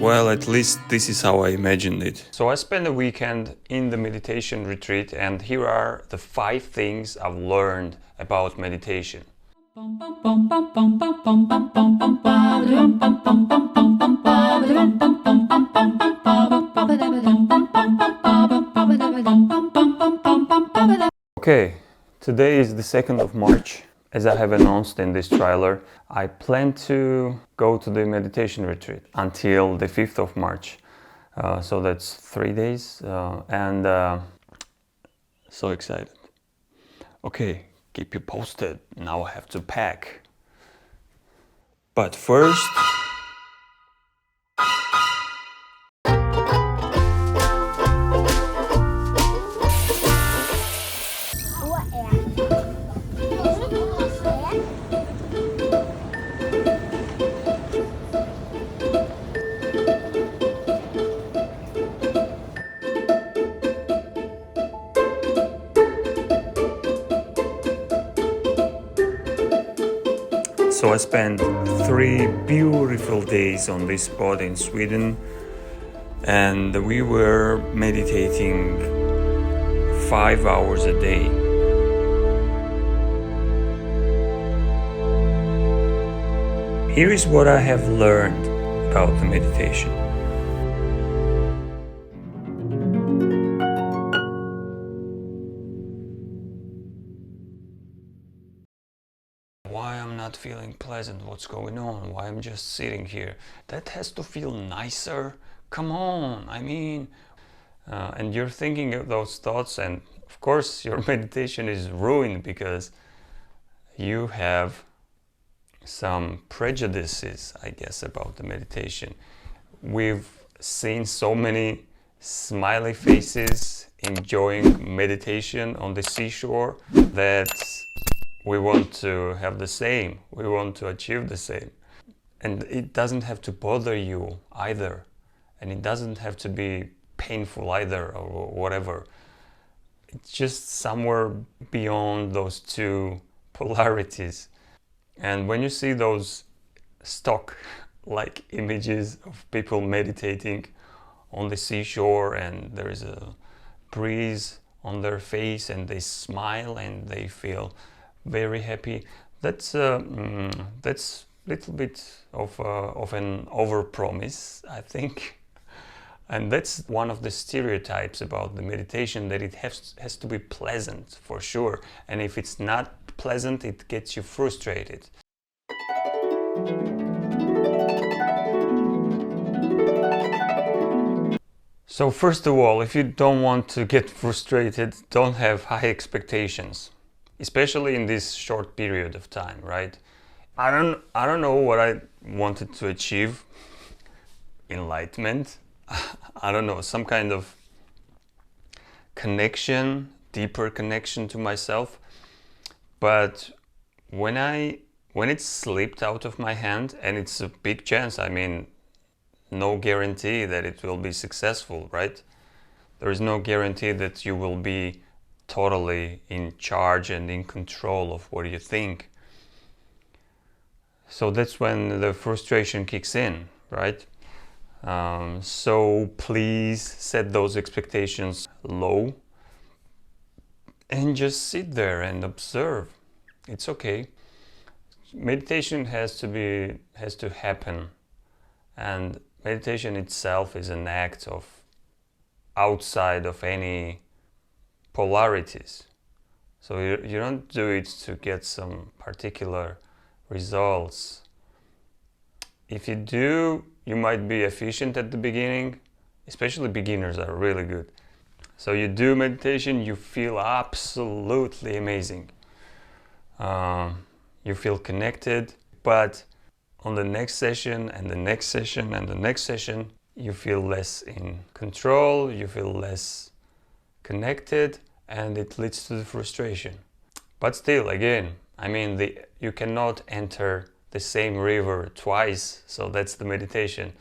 Well, at least this is how I imagined it. So I spent a weekend in the meditation retreat, and here are the 5 things I've learned about meditation. Okay, today is the 2nd of March. As I have announced in this trailer, I plan to go to the meditation retreat until the 5th of March. So that's 3 days, and so excited. Okay, keep you posted. Now I have to pack. But first, so I spent 3 beautiful days on this spot in Sweden, and we were meditating 5 hours a day. Here is what I have learned about the meditation. Why I'm not feeling pleasant, what's going on, why I'm just sitting here. That has to feel nicer. Come on, I mean, and you're thinking of those thoughts, and of course your meditation is ruined because you have some prejudices, I guess, about the meditation. We've seen so many smiley faces enjoying meditation on the seashore that we want to have the same, we want to achieve the same. And it doesn't have to bother you either, and it doesn't have to be painful either, or whatever. It's just somewhere beyond those two polarities. And when you see those stock like images of people meditating on the seashore, and there is a breeze on their face and they smile and they feel very happy, that's little bit of an overpromise, I think. And that's one of the stereotypes about the meditation, that it has to be pleasant, for sure. And if it's not pleasant, it gets you frustrated. So first of all, if you don't want to get frustrated, don't have high expectations, especially in this short period of time, right? I don't know what I wanted to achieve. Enlightenment. I don't know, some kind of connection, deeper connection to myself. But when it slipped out of my hand, and it's a big chance, I mean, no guarantee that it will be successful, right? There is no guarantee that you will be totally in charge and in control of what you think. So that's when the frustration kicks in, right? So please set those expectations low and just sit there and observe. It's okay. Meditation has to happen, and meditation itself is an act of outside of any polarities. So you don't do it to get some particular results. If you do, you might be efficient at the beginning, especially beginners are really good. So you do meditation, you feel absolutely amazing. You feel connected, but on the next session and the next session and the next session, you feel less in control, you feel less connected, and it leads to the frustration. But still, again, I mean, you cannot enter the same river twice, so that's the meditation.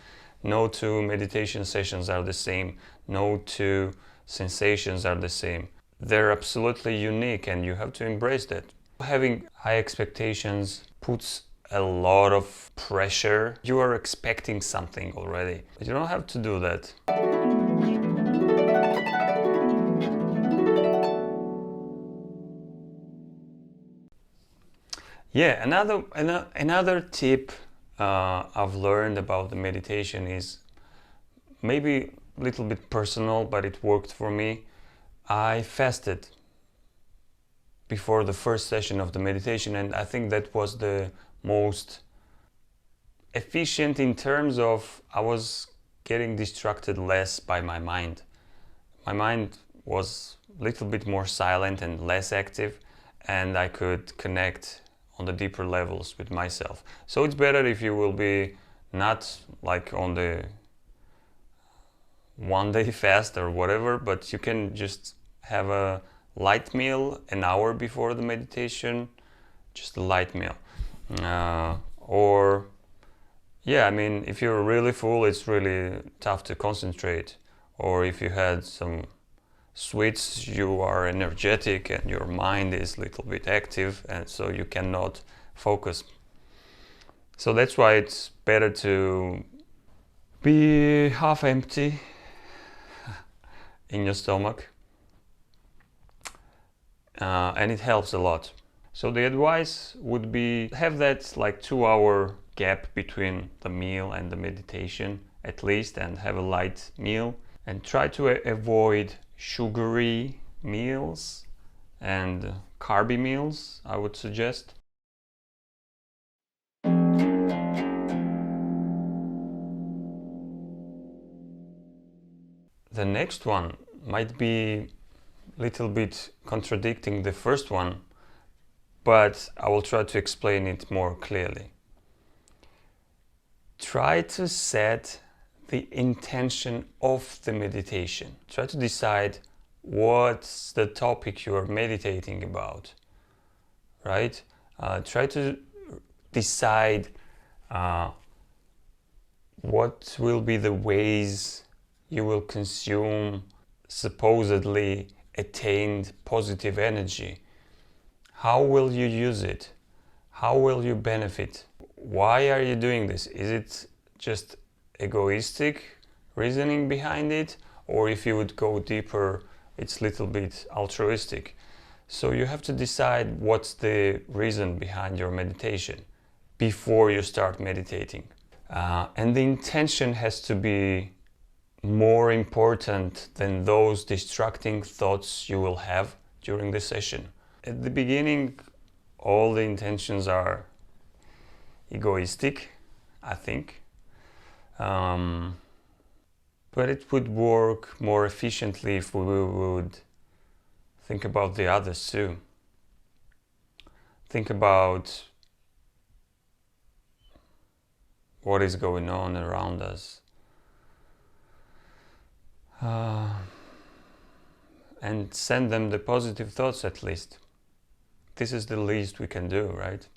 No two meditation sessions are the same, no two sensations are the same. they're absolutely unique and you have to embrace that. Having high expectations puts a lot of pressure. You are expecting something already. You don't have to do that. Yeah, another tip I've learned about the meditation is maybe a little bit personal, but it worked for me. I fasted before the first session of the meditation, and I think that was the most efficient in terms of I was getting distracted less by my mind. My mind was a little bit more silent and less active, and I could connect on the deeper levels with myself. So it's better if you will be not like on the one day fast or whatever, but you can just have a light meal an hour before the meditation, just a light meal. Or yeah, I mean, if you're really full, it's really tough to concentrate. Or if you had some sweets, you are energetic and your mind is a little bit active, and so you cannot focus. So that's why it's better to be half empty in your stomach, and it helps a lot. So the advice would be have that like 2-hour gap between the meal and the meditation at least, and have a light meal, and try to avoid sugary meals and carby meals, I would suggest. The next one might be a little bit contradicting the first one, but I will try to explain it more clearly. Try to set the intention of the meditation. Try to decide what's the topic you are meditating about, right? Try to decide what will be the ways you will consume supposedly attained positive energy. How will you use it? How will you benefit? Why are you doing this? Is it just egoistic reasoning behind it? Or if you would go deeper, it's a little bit altruistic. So you have to decide what's the reason behind your meditation before you start meditating. And the intention has to be more important than those distracting thoughts you will have during the session. At the beginning, all the intentions are egoistic, I think. But it would work more efficiently if we would think about the others too. Think about what is going on around us. And send them the positive thoughts at least. This is the least we can do, right?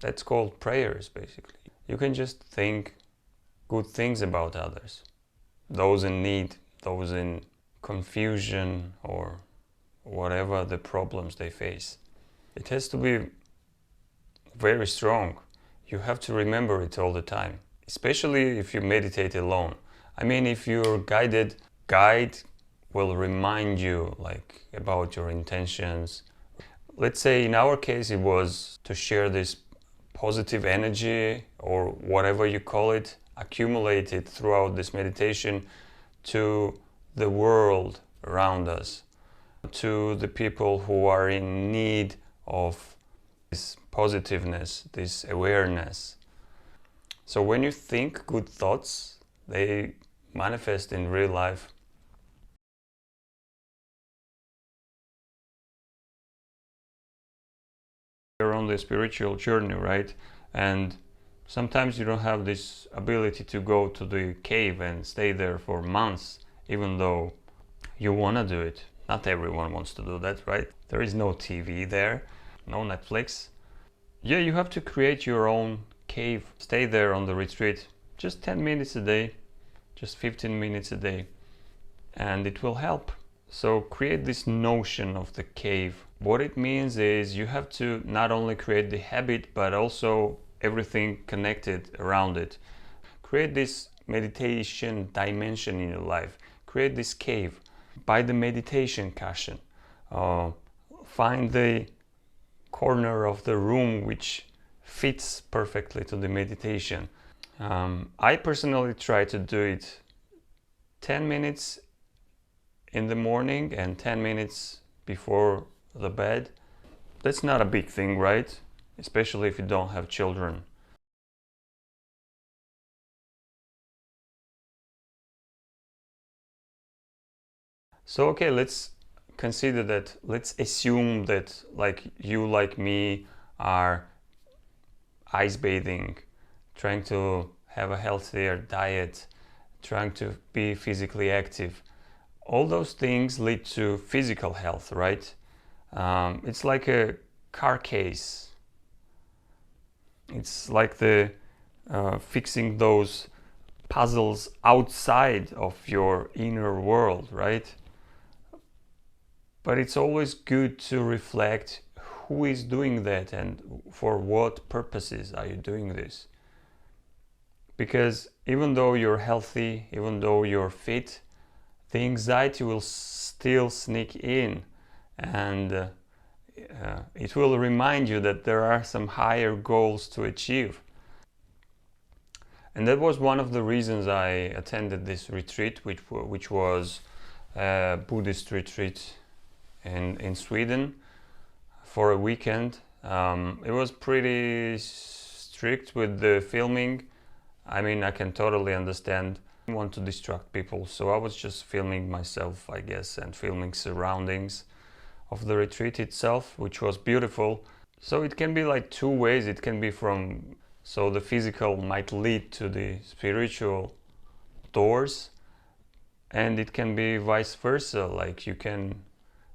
That's called prayers, basically. You can just think good things about others. Those in need, those in confusion, or whatever the problems they face. It has to be very strong. You have to remember it all the time, especially if you meditate alone. I mean, if your guide will remind you like about your intentions. Let's say in our case it was to share this positive energy or whatever you call it, accumulated throughout this meditation to the world around us, to the people who are in need of this positiveness, this awareness. So when you think good thoughts, they manifest in real life. You're on the spiritual journey, right? And sometimes you don't have this ability to go to the cave and stay there for months, even though you want to do it. Not everyone wants to do that, right? There is no TV there, no Netflix. Yeah, you have to create your own cave. Stay there on the retreat, just 10 minutes a day, just 15 minutes a day, and it will help. So create this notion of the cave. What it means is you have to not only create the habit, but also everything connected around it. Create this meditation dimension in your life. Create this cave. Buy the meditation cushion. Find the corner of the room which fits perfectly to the meditation. I personally try to do it 10 minutes in the morning and 10 minutes before the bed. That's not a big thing, right? Especially if you don't have children. So okay, let's consider that, let's assume that like you like me are ice bathing, trying to have a healthier diet, trying to be physically active. All those things lead to physical health, right? It's like a car case. It's like the fixing those puzzles outside of your inner world, right? But it's always good to reflect who is doing that and for what purposes are you doing this. Because even though you're healthy, even though you're fit, the anxiety will still sneak in, and it will remind you that there are some higher goals to achieve. And that was one of the reasons I attended this retreat, which was a Buddhist retreat in Sweden for a weekend. It was pretty strict with the filming. I mean, I can totally understand. I want to distract people, so I was just filming myself, I guess, and filming surroundings of the retreat itself, which was beautiful. So it can be like two ways. It can be from, so the physical might lead to the spiritual doors, and it can be vice versa. Like you can,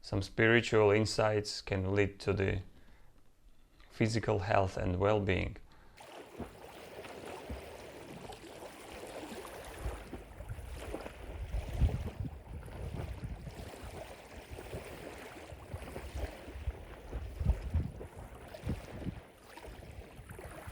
some spiritual insights can lead to the physical health and well-being.